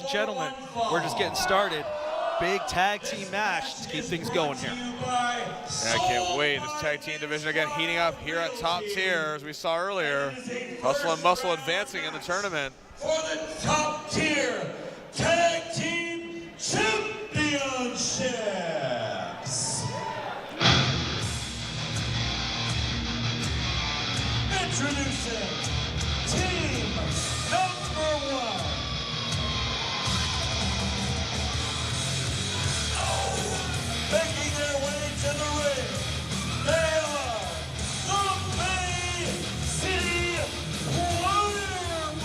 and gentlemen, we're just getting started. Big tag team match to keep things going here. And I can't wait. This tag team division again heating up here at top tier, as we saw earlier. Hustle and Muscle advancing in the tournament. For the top tier tag team championships. Introducing team number 1. Making their way to the ring, they are the Bay City Warriors.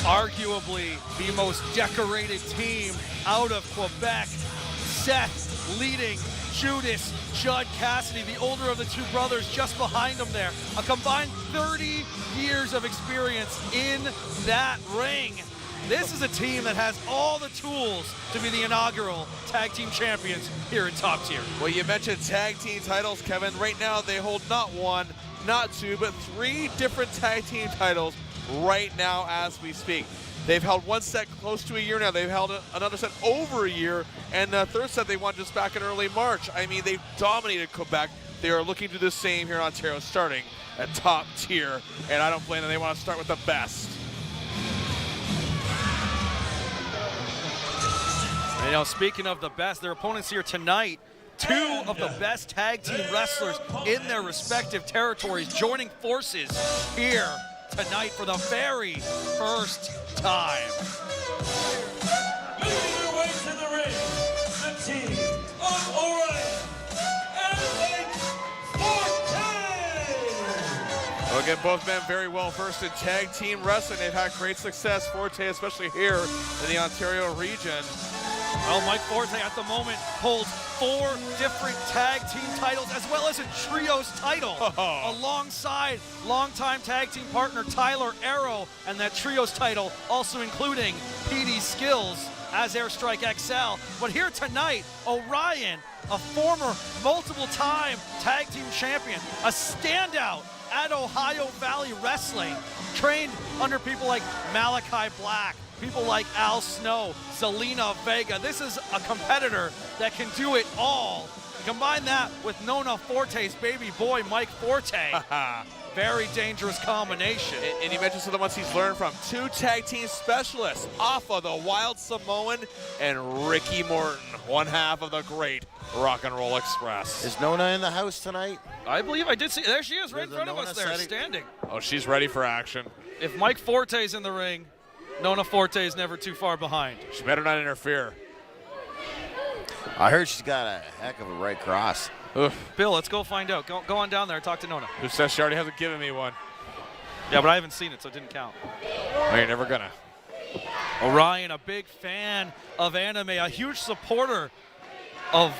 Arguably the most decorated team out of Quebec. Seth leading Judas, Judd Cassidy, the older of the two brothers, just behind him there. A combined 30 years of experience in that ring. This is a team that has all the tools to be the inaugural tag team champions here in top tier. Well, you mentioned tag team titles, Kevin. Right now they hold not one, not two, but 3 different tag team titles right now as we speak. They've held one set close to a year now. They've held another set over a year, and the third set they won just back in early March. I mean, they've dominated Quebec. They are looking to do the same here in Ontario, starting at top tier, and I don't blame them. They want to start with the best. You know, speaking of the best, their opponents here tonight, 2 of the best tag team wrestlers in their respective territories joining forces here tonight for the very first time. Making their way to the ring, the team of Orion and Forte. Well, again, both men very well versed in tag team wrestling. They've had great success, Forte, especially here in the Ontario region. Well, Mike Forte at the moment holds 4 different tag team titles as well as a trios title alongside longtime tag team partner Tyler Arrow, and that trios title also including PD Skills as Airstrike XL. But here tonight, Orion, a former multiple-time tag team champion, a standout at Ohio Valley Wrestling, trained under people like Malachi Black, people like Al Snow, Selena Vega. This is a competitor that can do it all. Combine that with Nona Forte's baby boy, Mike Forte. Very dangerous combination. And you mentioned some of the ones he's learned from. 2 tag team specialists, Alpha, the Wild Samoan, and Ricky Morton, one half of the great Rock and Roll Express. Is Nona in the house tonight? I believe I did see, there she is right in There's front of us there, standing. Oh, she's ready for action. If Mike Forte's in the ring, Nona Forte is never too far behind. She better not interfere. I heard she's got a heck of a right cross. Ugh. Bill, let's go find out. Go on down there and talk to Nona. Who says she already hasn't given me one? Yeah, but I haven't seen it, so it didn't count. Well, you're never gonna. Orion, a big fan of anime, a huge supporter of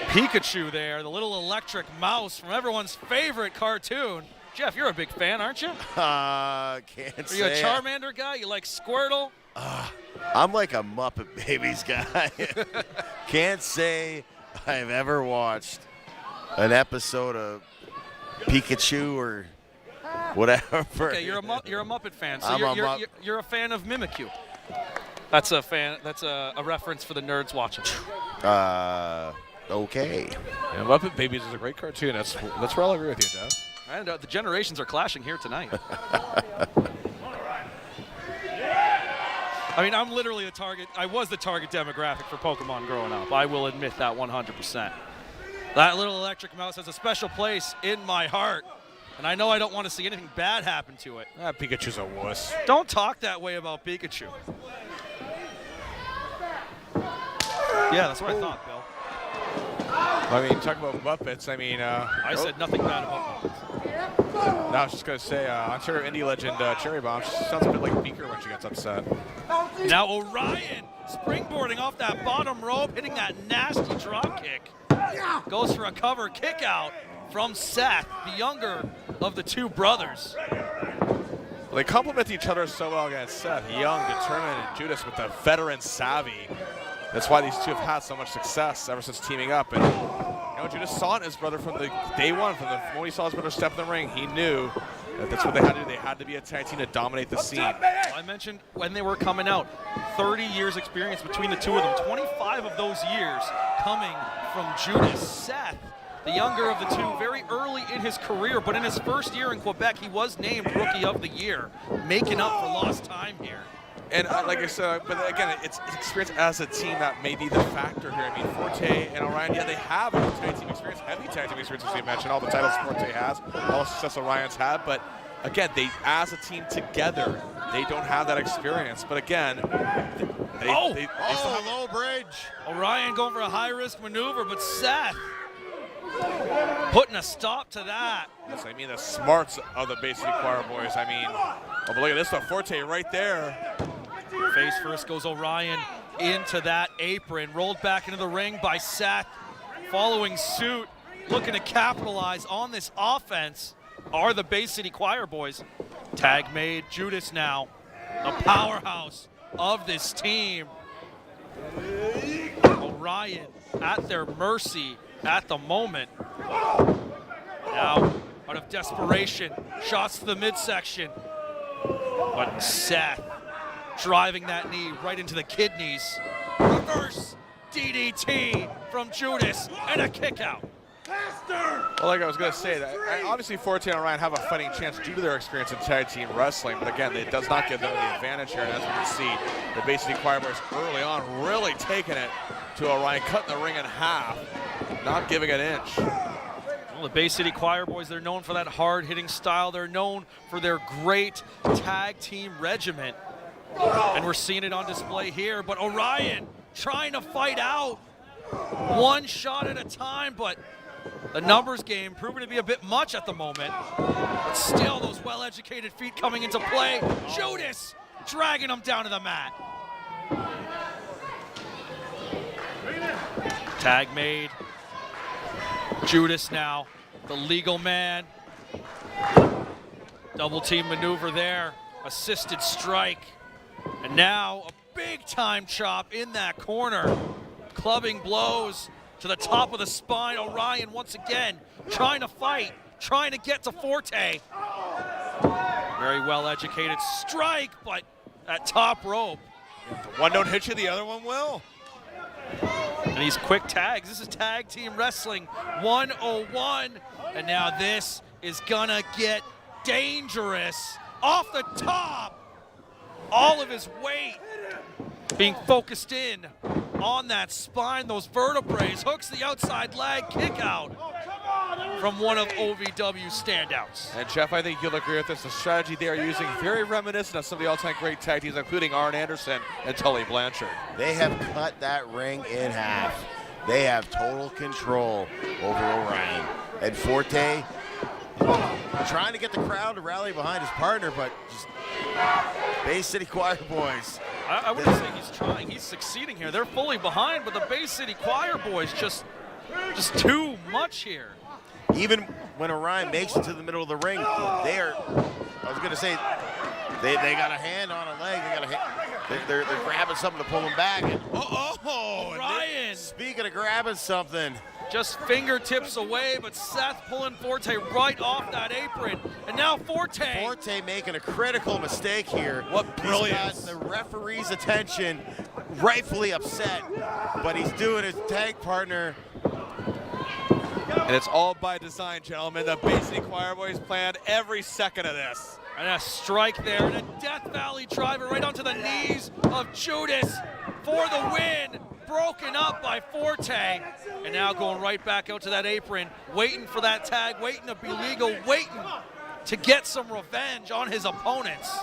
Pikachu there, the little electric mouse from everyone's favorite cartoon. Jeff, you're a big fan, aren't you? Can't say. Are you a Charmander guy? You like Squirtle? I'm like a Muppet Babies guy. Can't say I've ever watched an episode of Pikachu or whatever. Okay, you're a Muppet fan, so I'm you're a fan of Mimikyu. That's a reference for the nerds watching. Okay. Yeah, Muppet Babies is a great cartoon. That's where I'll agree with you, Jeff. And the generations are clashing here tonight. I mean, I'm literally the target. I was the target demographic for Pokemon growing up. I will admit that 100%. That little electric mouse has a special place in my heart, and I know I don't want to see anything bad happen to it. Pikachu's a wuss. Don't talk that way about Pikachu. Yeah, that's what I thought, Bill. I mean, talk about Muppets. I mean, I said nothing bad about Muppets. No, I was just going to say, Ontario indie legend Cherry Bomb, she sounds a bit like Beaker when she gets upset. Now Orion springboarding off that bottom rope, hitting that nasty drop kick. Goes for a cover kick out from Seth, the younger of the 2 brothers. Well, they complement each other so well against Seth. Young, determined, and Judas with the veteran savvy. That's why these 2 have had so much success ever since teaming up. And you know, Judas saw it in his brother from the day one, when he saw his brother step in the ring. He knew That's what they had to do. They had to be a tag team to dominate the scene. I mentioned when they were coming out, 30 years experience between the two of them. 25 of those years coming from Judas. Seth, the younger of the two, very early in his career, but in his first year in Quebec, he was named Rookie of the Year, making up for lost time here. And like I said, but again, it's experience as a team that may be the factor here. I mean, Forte and Orion, yeah, they have tag team experience, heavy tag team experience, as we mentioned, all the titles Forte has, all the success Orion's had, but again, they, as a team together, they don't have that experience. But again, they still have low bridge. Orion going for a high-risk maneuver, but Seth putting a stop to that. Yes, I mean, the smarts of the Bay City Choir boys. I mean, oh, but look at this, the Forte right there. Face first goes Orion into that apron, rolled back into the ring by Seth. Following suit, looking to capitalize on this offense are the Bay City Choir boys. Tag made, Judas now, the powerhouse of this team. Orion at their mercy at the moment. Now, out of desperation, shots to the midsection. But Seth driving that knee right into the kidneys. Reverse DDT from Judas and a kick out. Well, like I was going to say, that obviously Forte and Orion have a fighting chance due to their experience in tag team wrestling, but again, it does not give them the advantage here. And as we can see, the Bay City Choir boys early on really taking it to Orion, cutting the ring in half, not giving an inch. Well, the Bay City Choir boys, they're known for that hard-hitting style. They're known for their great tag team regiment. And we're seeing it on display here, but Orion trying to fight out one shot at a time, but the numbers game proving to be a bit much at the moment. But still, those well-educated feet coming into play. Judas dragging him down to the mat. Tag made. Judas now, the legal man. Double team maneuver there. Assisted strike. And now a big-time chop in that corner. Clubbing blows to the top of the spine. Orion once again trying to fight, trying to get to Forte. Very well-educated strike, but that top rope. If one don't hit you, the other one will. And these quick tags. This is Tag Team Wrestling 101. And now this is gonna get dangerous. Off the top. All of his weight being focused in on that spine, those vertebrae. Hooks the outside leg, kick out from one of OVW's standouts. And Jeff, I think you'll agree with this. The strategy they are using very reminiscent of some of the all-time great tag teams, including Arn Anderson and Tully Blanchard. They have cut that ring in half. They have total control over Orion. And Forte trying to get the crowd to rally behind his partner, but just Bay City Choir boys. I wouldn't say he's trying. He's succeeding here. They're fully behind, but the Bay City Choir boys just too much here. Even when Orion makes it to the middle of the ring, they are, I was going to say, they got a hand on a leg. They got a hand, they're grabbing something to pull him back. And, Orion. Speaking of grabbing something. Just fingertips away, but Seth pulling Forte right off that apron. And now Forte. Forte making a critical mistake here. What brilliance. He's got the referee's attention, rightfully upset, but he's doing his tag partner. And it's all by design, gentlemen. The Bay City Choir boys planned every second of this. And a strike there, and a Death Valley driver right onto the knees of Judas for the win. Broken up by Forte, and now going right back out to that apron, waiting for that tag, waiting to be legal, waiting to get some revenge on his opponents.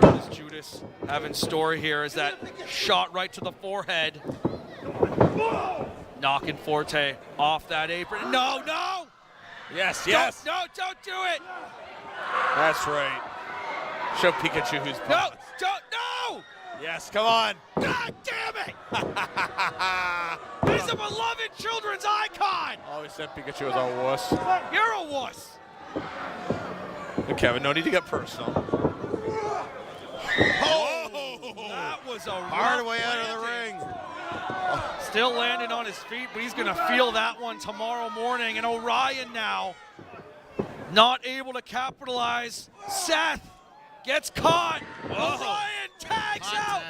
What does Judas have in store here is that shot right to the forehead. Knocking Forte off that apron. No, no! Yes, Don't do it! That's right. Show Pikachu who's No, boss. no! Yes, come on. God damn it! He's a beloved children's icon! Always said Pikachu was a wuss. You're a wuss! And Kevin, no need to get personal. Oh! That was a Hard rough way out of the landing. ring. Still landing on his feet, but he's going to feel that one tomorrow morning. And Orion now not able to capitalize. Seth gets caught. Orion tags out.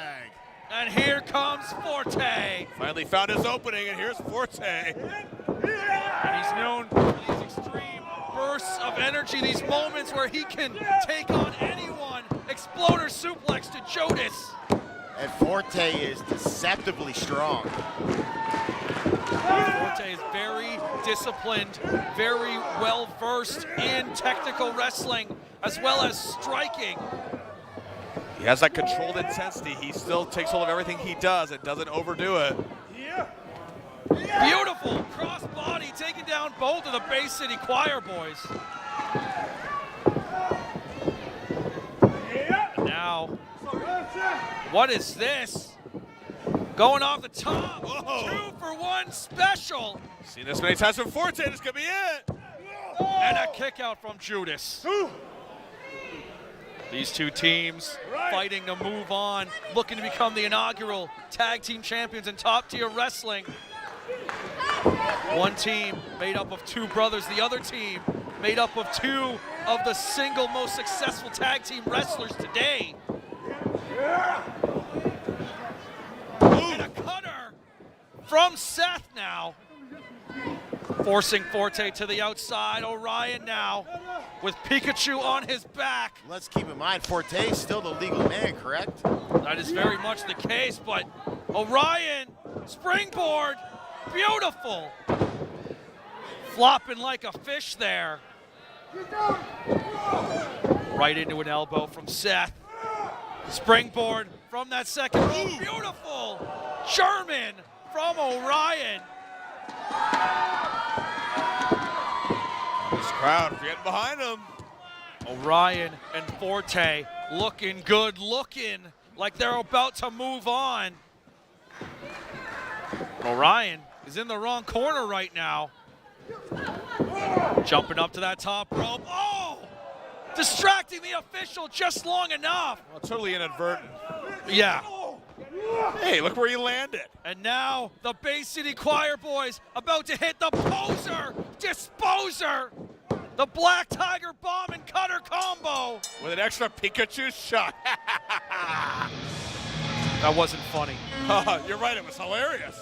And here comes Forte. Finally found his opening, and here's Forte. And he's known for these extreme bursts of energy, these moments where he can take on anyone. Exploder suplex to Judas. And Forte is deceptively strong. Forte is very disciplined, very well versed in technical wrestling as well as striking. He has that controlled intensity. He still takes hold of everything he does and doesn't overdo it. Beautiful cross-body taking down both of the Bay City Choir boys. And now, what is this? Going off the top, 2-for-1 special. Seen this many times from Forte, this could be it. And a kick out from Judas. These two teams fighting to move on, looking to become the inaugural tag team champions in top tier wrestling. One team made up of two brothers, the other team made up of two of the single most successful tag team wrestlers today. And a cutter from Seth now. Forcing Forte to the outside. Orion now with Pikachu on his back. Let's keep in mind, Forte is still the legal man, correct? That is very much the case, but Orion, springboard, beautiful. Flopping like a fish there. Right into an elbow from Seth. Springboard from that second row, beautiful. German from Orion. This crowd getting behind him. Orion and Forte looking good, looking like they're about to move on. Orion is in the wrong corner right now. Jumping up to that top rope. Oh! Distracting the official just long enough. Well, totally inadvertent. Yeah. Hey, look where he landed. And now the Bay City Choir boys about to hit the poser disposer. The Black Tiger Bomb and Cutter combo. With an extra Pikachu shot. That wasn't funny. You're right, it was hilarious.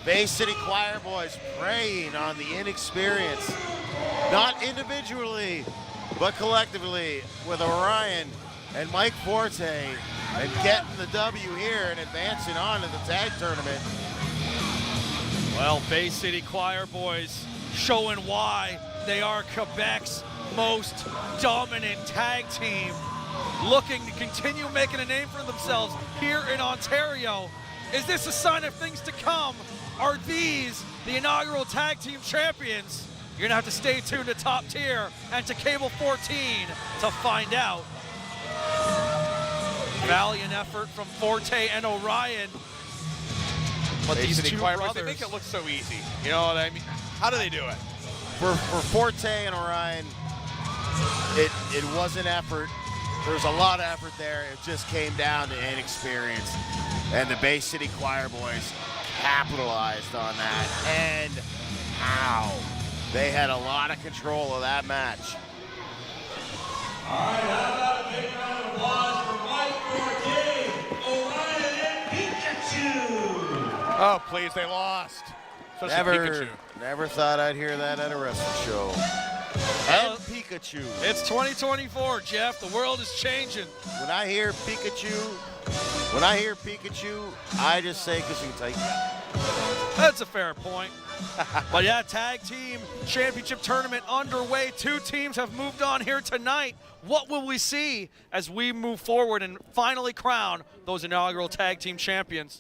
Bay City Choir boys preying on the inexperienced, not individually, but collectively, with Orion and Mike Forte, and getting the W here and advancing on to the tag tournament. Well, Bay City Choir boys showing why they are Quebec's most dominant tag team, looking to continue making a name for themselves here in Ontario. Is this a sign of things to come? Are these the inaugural tag team champions? You're gonna have to stay tuned to Top Tier and to Cable 14 to find out. Valiant effort from Forte and Orion. But Bay these City two Choir boys, brothers, they make it look so easy. You know what I mean? How do they do it? For Forte and Orion, it was an effort. There was a lot of effort there. It just came down to inexperience. And the Bay City Choir boys capitalized on that. And how? They had a lot of control of that match. All right, how about a big round of applause for Mike Forte, Orion, and Pikachu? Oh, please, they lost. Especially Pikachu. Never thought I'd hear that at a wrestling show. Well, And Pikachu. it's 2024, Jeff. The world is changing. When I hear Pikachu, I just say Gesundheit. That's a fair point. But yeah, tag team championship tournament underway. Two teams have moved on here tonight. What will we see as we move forward and finally crown those inaugural tag team champions?